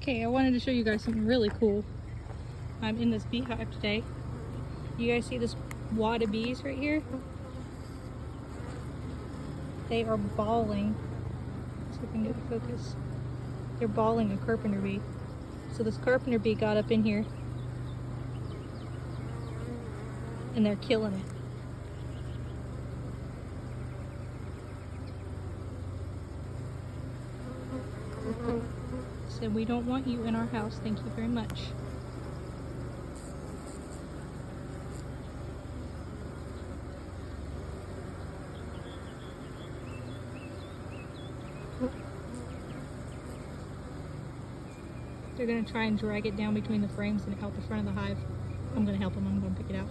Okay, I wanted to show you guys something really cool. I'm in this beehive today. You guys see this wad of bees right here? They are balling. Let's see if I can get it focus. They're balling a carpenter bee. So this carpenter bee got up in here and they're killing it. Said, we don't want you in our house, thank you very much. They're gonna try and drag it down between the frames and out the front of the hive. I'm gonna help them, I'm gonna pick it out.